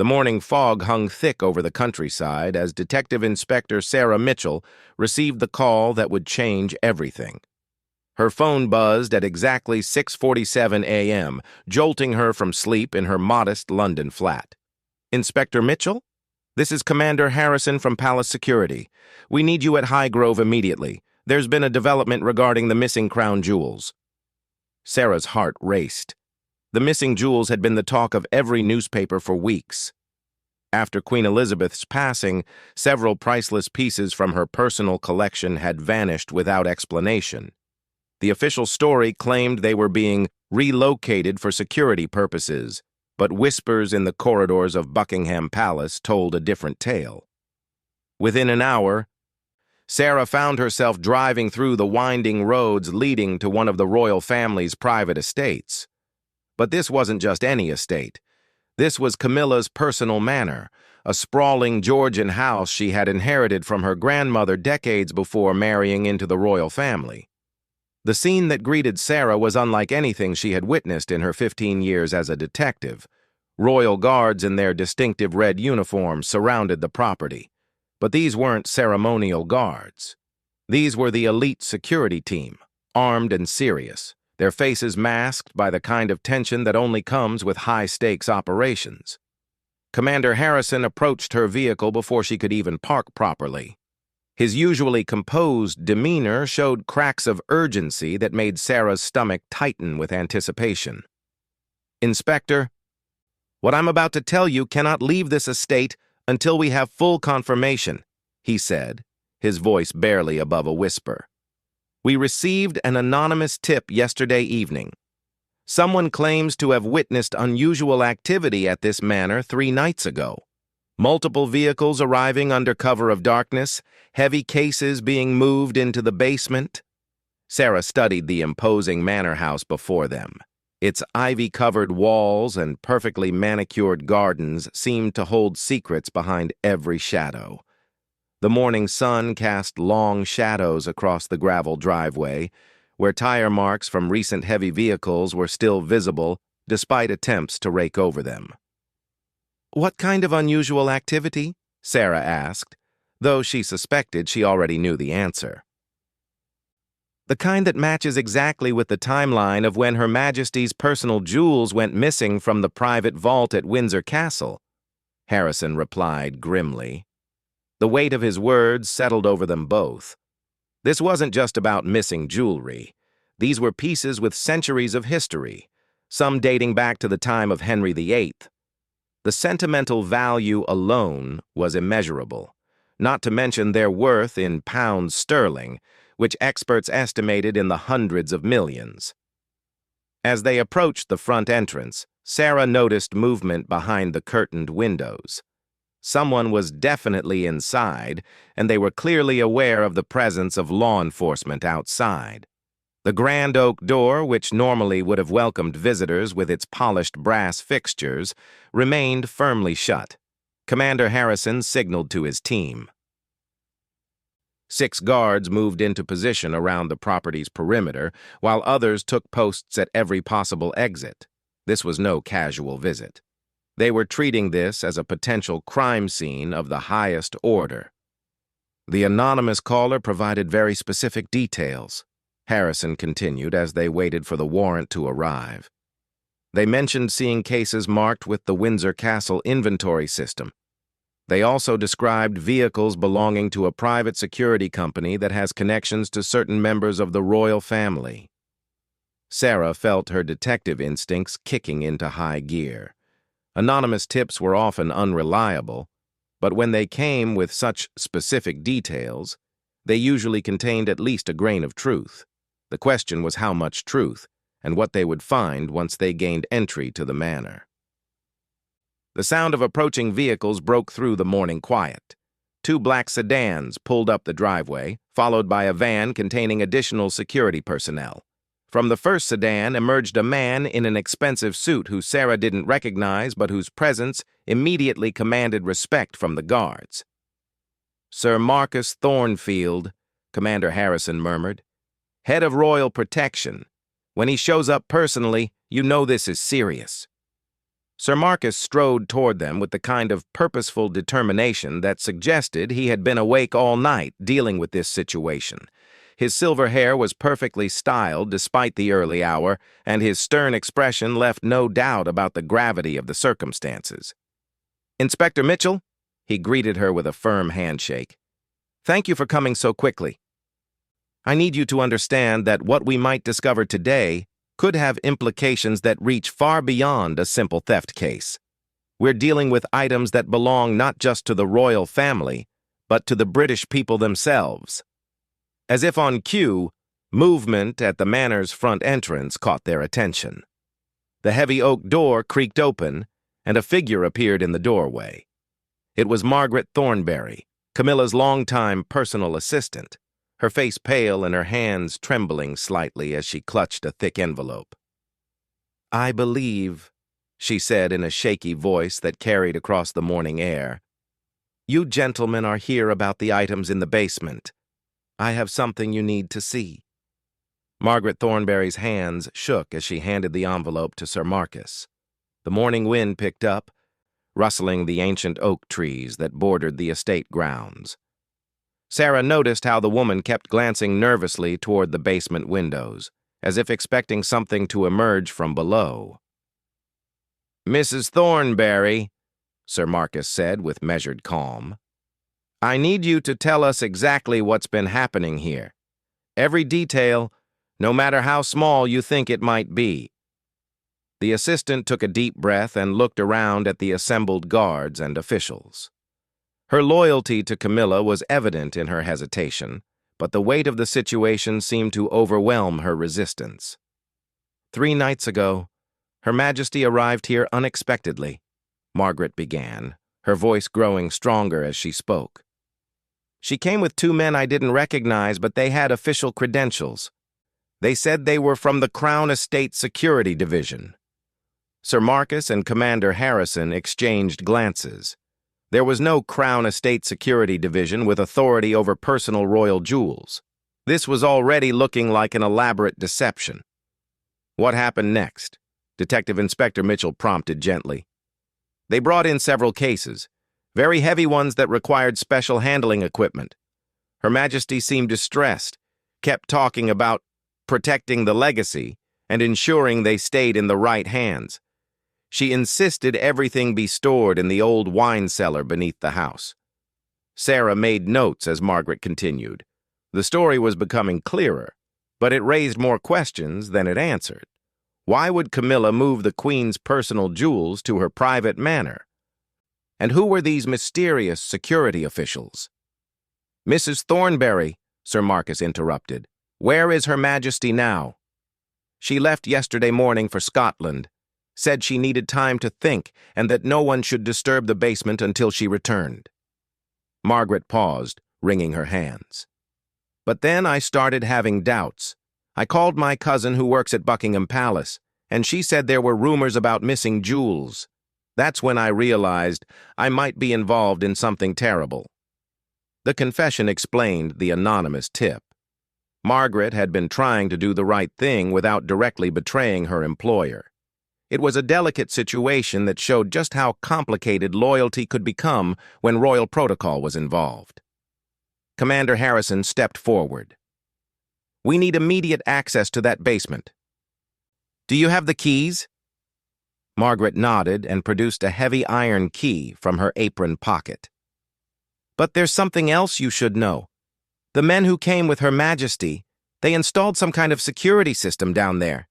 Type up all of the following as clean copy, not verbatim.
The morning fog hung thick over the countryside as Detective Inspector Sarah Mitchell received the call that would change everything. Her phone buzzed at exactly 6:47 a.m., jolting her from sleep in her modest London flat. "Inspector Mitchell? This is Commander Harrison from Palace Security. We need you at Highgrove immediately. There's been a development regarding the missing crown jewels." Sarah's heart raced. The missing jewels had been the talk of every newspaper for weeks. After Queen Elizabeth's passing, several priceless pieces from her personal collection had vanished without explanation. The official story claimed they were being relocated for security purposes, but whispers in the corridors of Buckingham Palace told a different tale. Within an hour, Sarah found herself driving through the winding roads leading to one of the royal family's private estates. But this wasn't just any estate. This was Camilla's personal manor, a sprawling Georgian house she had inherited from her grandmother decades before marrying into the royal family. The scene that greeted Sarah was unlike anything she had witnessed in her 15 years as a detective. Royal guards in their distinctive red uniforms surrounded the property. But these weren't ceremonial guards. These were the elite security team, armed and serious, their faces masked by the kind of tension that only comes with high-stakes operations. Commander Harrison approached her vehicle before she could even park properly. His usually composed demeanor showed cracks of urgency that made Sarah's stomach tighten with anticipation. "Inspector, what I'm about to tell you cannot leave this estate until we have full confirmation," he said, his voice barely above a whisper. "We received an anonymous tip yesterday evening. Someone claims to have witnessed unusual activity at this manor 3 nights ago. Multiple vehicles arriving under cover of darkness, heavy cases being moved into the basement." Sarah studied the imposing manor house before them. Its ivy-covered walls and perfectly manicured gardens seemed to hold secrets behind every shadow. The morning sun cast long shadows across the gravel driveway, where tire marks from recent heavy vehicles were still visible despite attempts to rake over them. "What kind of unusual activity?" Sarah asked, though she suspected she already knew the answer. "The kind that matches exactly with the timeline of when Her Majesty's personal jewels went missing from the private vault at Windsor Castle," Harrison replied grimly. The weight of his words settled over them both. This wasn't just about missing jewelry. These were pieces with centuries of history, some dating back to the time of Henry VIII. The sentimental value alone was immeasurable, not to mention their worth in pounds sterling, which experts estimated in the hundreds of millions. As they approached the front entrance, Sarah noticed movement behind the curtained windows. Someone was definitely inside, and they were clearly aware of the presence of law enforcement outside. The grand oak door, which normally would have welcomed visitors with its polished brass fixtures, remained firmly shut. Commander Harrison signaled to his team. 6 guards moved into position around the property's perimeter, while others took posts at every possible exit. This was no casual visit. They were treating this as a potential crime scene of the highest order. The anonymous caller provided very specific details, Harrison continued as they waited for the warrant to arrive. They mentioned seeing cases marked with the Windsor Castle inventory system. They also described vehicles belonging to a private security company that has connections to certain members of the royal family. Sarah felt her detective instincts kicking into high gear. Anonymous tips were often unreliable, but when they came with such specific details, they usually contained at least a grain of truth. The question was how much truth, and what they would find once they gained entry to the manor. The sound of approaching vehicles broke through the morning quiet. 2 black sedans pulled up the driveway, followed by a van containing additional security personnel. From the first sedan emerged a man in an expensive suit who Sarah didn't recognize but whose presence immediately commanded respect from the guards. "Sir Marcus Thornfield," Commander Harrison murmured. "Head of Royal Protection. When he shows up personally, you know this is serious." Sir Marcus strode toward them with the kind of purposeful determination that suggested he had been awake all night dealing with this situation. His silver hair was perfectly styled despite the early hour, and his stern expression left no doubt about the gravity of the circumstances. "Inspector Mitchell?" He greeted her with a firm handshake. "Thank you for coming so quickly. I need you to understand that what we might discover today could have implications that reach far beyond a simple theft case. We're dealing with items that belong not just to the royal family, but to the British people themselves." As if on cue, movement at the Manor's front entrance caught their attention. The heavy oak door creaked open, and a figure appeared in the doorway. It was Margaret Thornberry, Camilla's longtime personal assistant, her face pale and her hands trembling slightly as she clutched a thick envelope. "I believe," she said in a shaky voice that carried across the morning air, "you gentlemen are here about the items in the basement. I have something you need to see." Margaret Thornberry's hands shook as she handed the envelope to Sir Marcus. The morning wind picked up, rustling the ancient oak trees that bordered the estate grounds. Sarah noticed how the woman kept glancing nervously toward the basement windows, as if expecting something to emerge from below. "Mrs. Thornberry," Sir Marcus said with measured calm, "I need you to tell us exactly what's been happening here. Every detail, no matter how small you think it might be." The assistant took a deep breath and looked around at the assembled guards and officials. Her loyalty to Camilla was evident in her hesitation, but the weight of the situation seemed to overwhelm her resistance. 3 nights ago, Her Majesty arrived here unexpectedly, Margaret began, her voice growing stronger as she spoke. "She came with 2 men I didn't recognize, but they had official credentials. They said they were from the Crown Estate Security Division." Sir Marcus and Commander Harrison exchanged glances. There was no Crown Estate Security Division with authority over personal royal jewels. This was already looking like an elaborate deception. "What happened next?" Detective Inspector Mitchell prompted gently. "They brought in several cases, very heavy ones that required special handling equipment. Her Majesty seemed distressed, kept talking about protecting the legacy and ensuring they stayed in the right hands. She insisted everything be stored in the old wine cellar beneath the house." Sarah made notes as Margaret continued. The story was becoming clearer, but it raised more questions than it answered. Why would Camilla move the Queen's personal jewels to her private manor? And who were these mysterious security officials? "Mrs. Thornberry," Sir Marcus interrupted, "where is Her Majesty now?" "She left yesterday morning for Scotland, said she needed time to think and that no one should disturb the basement until she returned." Margaret paused, wringing her hands. "But then I started having doubts. I called my cousin who works at Buckingham Palace, and she said there were rumors about missing jewels. That's when I realized I might be involved in something terrible." The confession explained the anonymous tip. Margaret had been trying to do the right thing without directly betraying her employer. It was a delicate situation that showed just how complicated loyalty could become when royal protocol was involved. Commander Harrison stepped forward. "We need immediate access to that basement. Do you have the keys?" Margaret nodded and produced a heavy iron key from her apron pocket. "But there's something else you should know. The men who came with Her Majesty, they installed some kind of security system down there.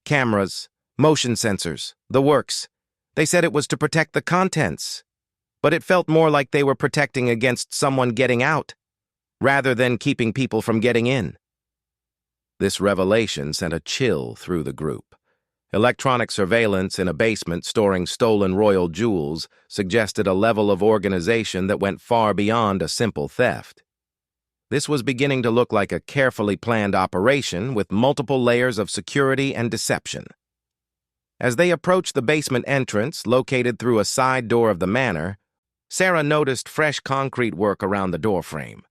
Cameras, motion sensors, the works. They said it was to protect the contents, but it felt more like they were protecting against someone getting out, rather than keeping people from getting in." This revelation sent a chill through the group. Electronic surveillance in a basement storing stolen royal jewels suggested a level of organization that went far beyond a simple theft. This was beginning to look like a carefully planned operation with multiple layers of security and deception. As they approached the basement entrance, located through a side door of the manor, Sarah noticed fresh concrete work around the doorframe.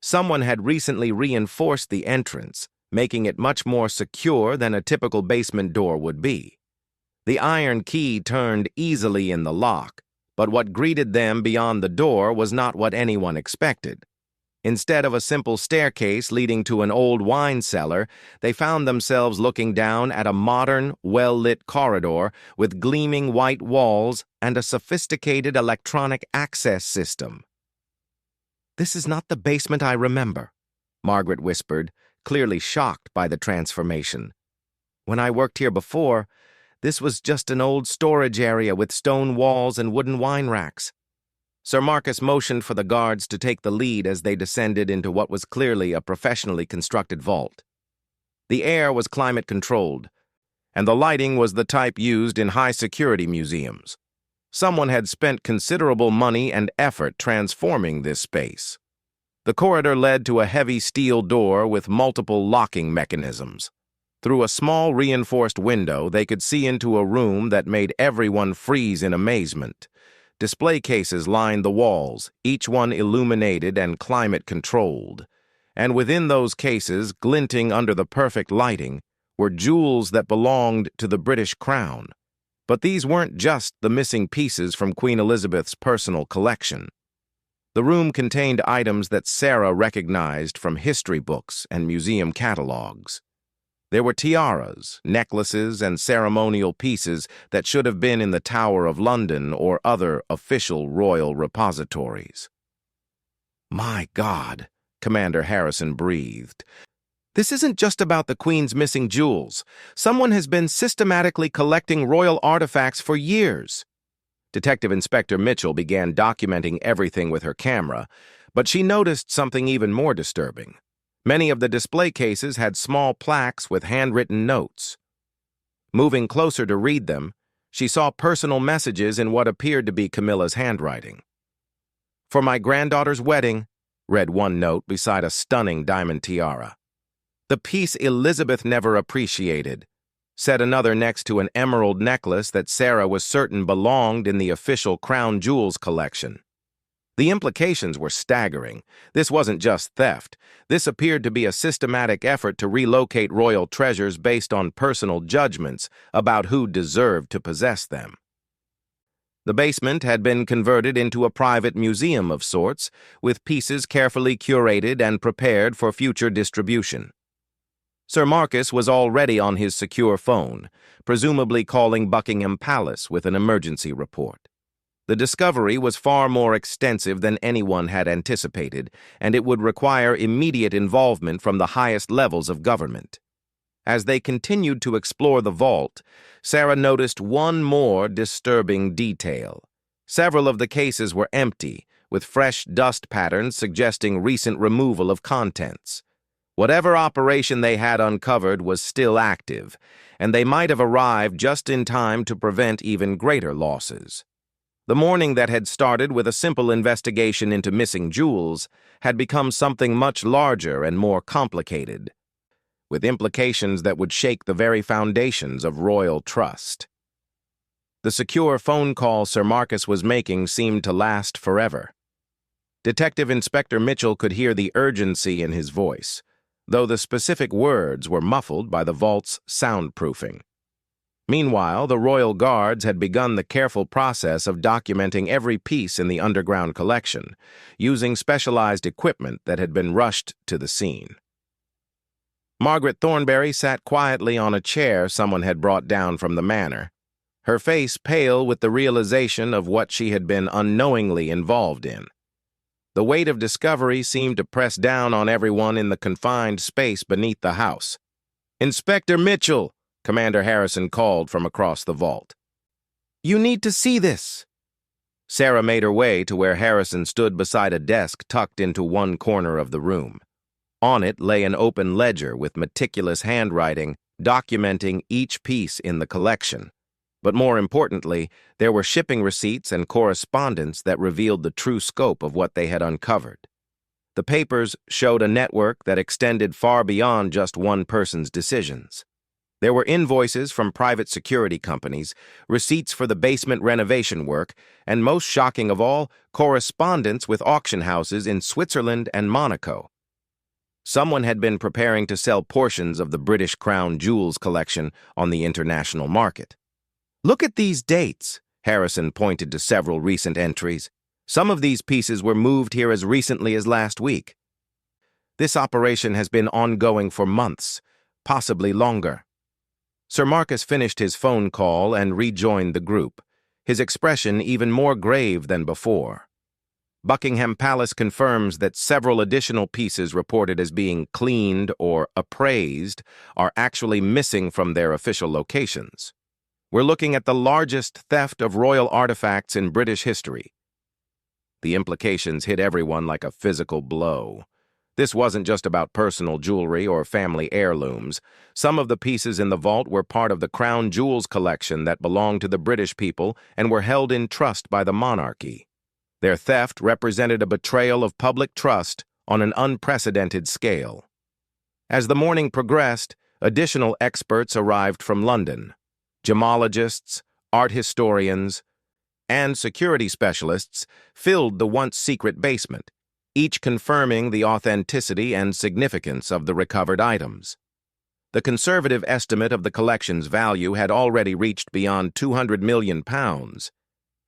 Someone had recently reinforced the entrance, making it much more secure than a typical basement door would be. The iron key turned easily in the lock, but what greeted them beyond the door was not what anyone expected. Instead of a simple staircase leading to an old wine cellar, they found themselves looking down at a modern, well-lit corridor with gleaming white walls and a sophisticated electronic access system. "This is not the basement I remember," Margaret whispered, clearly shocked by the transformation. "When I worked here before, this was just an old storage area with stone walls and wooden wine racks." Sir Marcus motioned for the guards to take the lead as they descended into what was clearly a professionally constructed vault. The air was climate-controlled, and the lighting was the type used in high-security museums. Someone had spent considerable money and effort transforming this space. The corridor led to a heavy steel door with multiple locking mechanisms. Through a small reinforced window, they could see into a room that made everyone freeze in amazement. Display cases lined the walls, each one illuminated and climate-controlled. And within those cases, glinting under the perfect lighting, were jewels that belonged to the British Crown. But these weren't just the missing pieces from Queen Elizabeth's personal collection. The room contained items that Sarah recognized from history books and museum catalogs. There were tiaras, necklaces, and ceremonial pieces that should have been in the Tower of London or other official royal repositories. "My God," Commander Harrison breathed. "This isn't just about the Queen's missing jewels. Someone has been systematically collecting royal artifacts for years." Detective Inspector Mitchell began documenting everything with her camera, but she noticed something even more disturbing. Many of the display cases had small plaques with handwritten notes. Moving closer to read them, she saw personal messages in what appeared to be Camilla's handwriting. "For my granddaughter's wedding," read one note beside a stunning diamond tiara. "The piece Elizabeth never appreciated," said another next to an emerald necklace that Sarah was certain belonged in the official Crown Jewels collection. The implications were staggering. This wasn't just theft. This appeared to be a systematic effort to relocate royal treasures based on personal judgments about who deserved to possess them. The basement had been converted into a private museum of sorts, with pieces carefully curated and prepared for future distribution. Sir Marcus was already on his secure phone, presumably calling Buckingham Palace with an emergency report. The discovery was far more extensive than anyone had anticipated, and it would require immediate involvement from the highest levels of government. As they continued to explore the vault, Sarah noticed one more disturbing detail. Several of the cases were empty, with fresh dust patterns suggesting recent removal of contents. Whatever operation they had uncovered was still active, and they might have arrived just in time to prevent even greater losses. The morning that had started with a simple investigation into missing jewels had become something much larger and more complicated, with implications that would shake the very foundations of royal trust. The secure phone call Sir Marcus was making seemed to last forever. Detective Inspector Mitchell could hear the urgency in his voice, though the specific words were muffled by the vault's soundproofing. Meanwhile, the royal guards had begun the careful process of documenting every piece in the underground collection, using specialized equipment that had been rushed to the scene. Margaret Thornberry sat quietly on a chair someone had brought down from the manor, her face pale with the realization of what she had been unknowingly involved in. The weight of discovery seemed to press down on everyone in the confined space beneath the house. "Inspector Mitchell," Commander Harrison called from across the vault. "You need to see this." Sarah made her way to where Harrison stood beside a desk tucked into one corner of the room. On it lay an open ledger with meticulous handwriting documenting each piece in the collection. But more importantly, there were shipping receipts and correspondence that revealed the true scope of what they had uncovered. The papers showed a network that extended far beyond just one person's decisions. There were invoices from private security companies, receipts for the basement renovation work, and most shocking of all, correspondence with auction houses in Switzerland and Monaco. Someone had been preparing to sell portions of the British Crown Jewels collection on the international market. Look at these dates. Harrison pointed to several recent entries. Some of these pieces were moved here as recently as last week. This operation has been ongoing for months, possibly longer. Sir Marcus finished his phone call and rejoined the group, his expression even more grave than before. Buckingham Palace confirms that several additional pieces reported as being cleaned or appraised are actually missing from their official locations. We're looking at the largest theft of royal artifacts in British history. The implications hit everyone like a physical blow. This wasn't just about personal jewelry or family heirlooms. Some of the pieces in the vault were part of the crown jewels collection that belonged to the British people and were held in trust by the monarchy. Their theft represented a betrayal of public trust on an unprecedented scale. As the morning progressed, additional experts arrived from London. Gemologists, art historians, and security specialists filled the once-secret basement, each confirming the authenticity and significance of the recovered items. The conservative estimate of the collection's value had already reached beyond £200 million,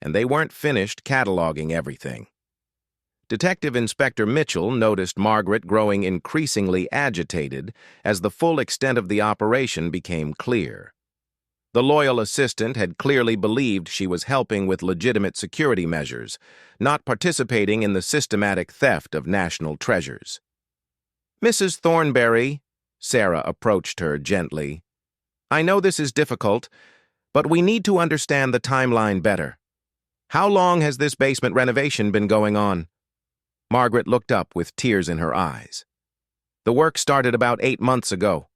and they weren't finished cataloging everything. Detective Inspector Mitchell noticed Margaret growing increasingly agitated as the full extent of the operation became clear. The loyal assistant had clearly believed she was helping with legitimate security measures, not participating in the systematic theft of national treasures. "Mrs. Thornberry," Sarah approached her gently, "I know this is difficult, but we need to understand the timeline better. How long has this basement renovation been going on?" Margaret looked up with tears in her eyes. "The work started about 8 months ago.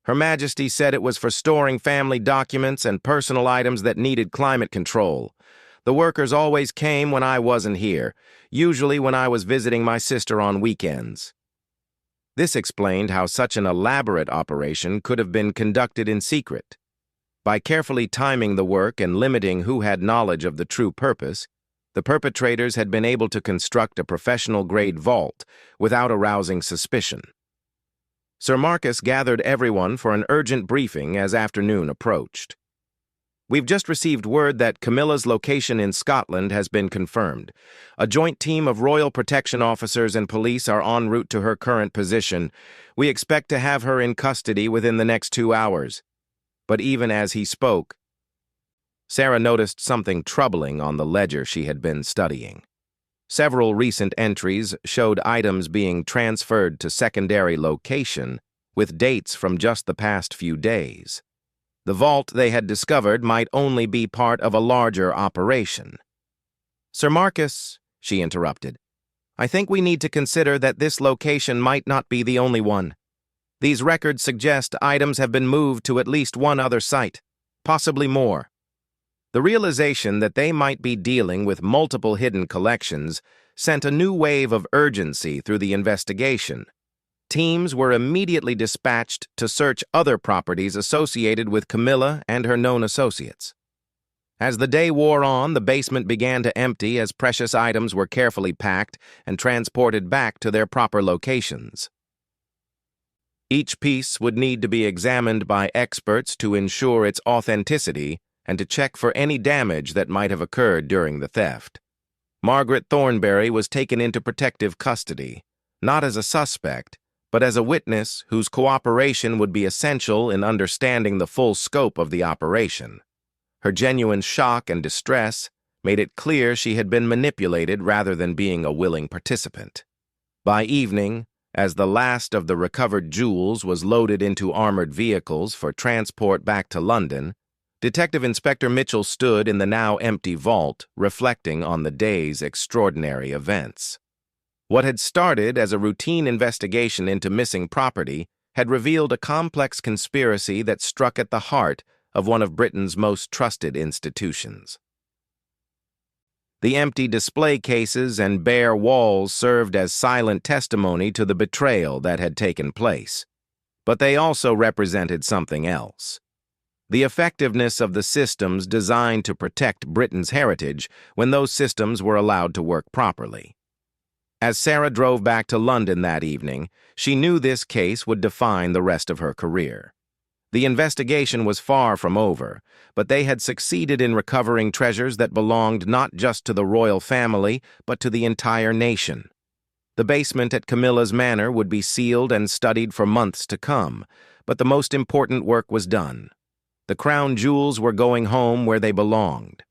Her Majesty said it was for storing family documents and personal items that needed climate control. The workers always came when I wasn't here, usually when I was visiting my sister on weekends." This explained how such an elaborate operation could have been conducted in secret. By carefully timing the work and limiting who had knowledge of the true purpose, the perpetrators had been able to construct a professional-grade vault without arousing suspicion. Sir Marcus gathered everyone for an urgent briefing as afternoon approached. "We've just received word that Camilla's location in Scotland has been confirmed. A joint team of Royal Protection officers and police are en route to her current position. We expect to have her in custody within the next 2 hours. But even as he spoke, Sarah noticed something troubling on the ledger she had been studying. Several recent entries showed items being transferred to secondary location with dates from just the past few days. The vault they had discovered might only be part of a larger operation. "Sir Marcus," she interrupted, "I think we need to consider that this location might not be the only one. These records suggest items have been moved to at least one other site, possibly more." The realization that they might be dealing with multiple hidden collections sent a new wave of urgency through the investigation. Teams were immediately dispatched to search other properties associated with Camilla and her known associates. As the day wore on, the basement began to empty as precious items were carefully packed and transported back to their proper locations. Each piece would need to be examined by experts to ensure its authenticity and to check for any damage that might have occurred during the theft. Margaret Thornberry was taken into protective custody, not as a suspect, but as a witness whose cooperation would be essential in understanding the full scope of the operation. Her genuine shock and distress made it clear she had been manipulated rather than being a willing participant. By evening, as the last of the recovered jewels was loaded into armored vehicles for transport back to London, Detective Inspector Mitchell stood in the now empty vault, reflecting on the day's extraordinary events. What had started as a routine investigation into missing property had revealed a complex conspiracy that struck at the heart of one of Britain's most trusted institutions. The empty display cases and bare walls served as silent testimony to the betrayal that had taken place. But they also represented something else: the effectiveness of the systems designed to protect Britain's heritage when those systems were allowed to work properly. As Sarah drove back to London that evening, she knew this case would define the rest of her career. The investigation was far from over, but they had succeeded in recovering treasures that belonged not just to the royal family, but to the entire nation. The basement at Camilla's manor would be sealed and studied for months to come, but the most important work was done. The crown jewels were going home where they belonged.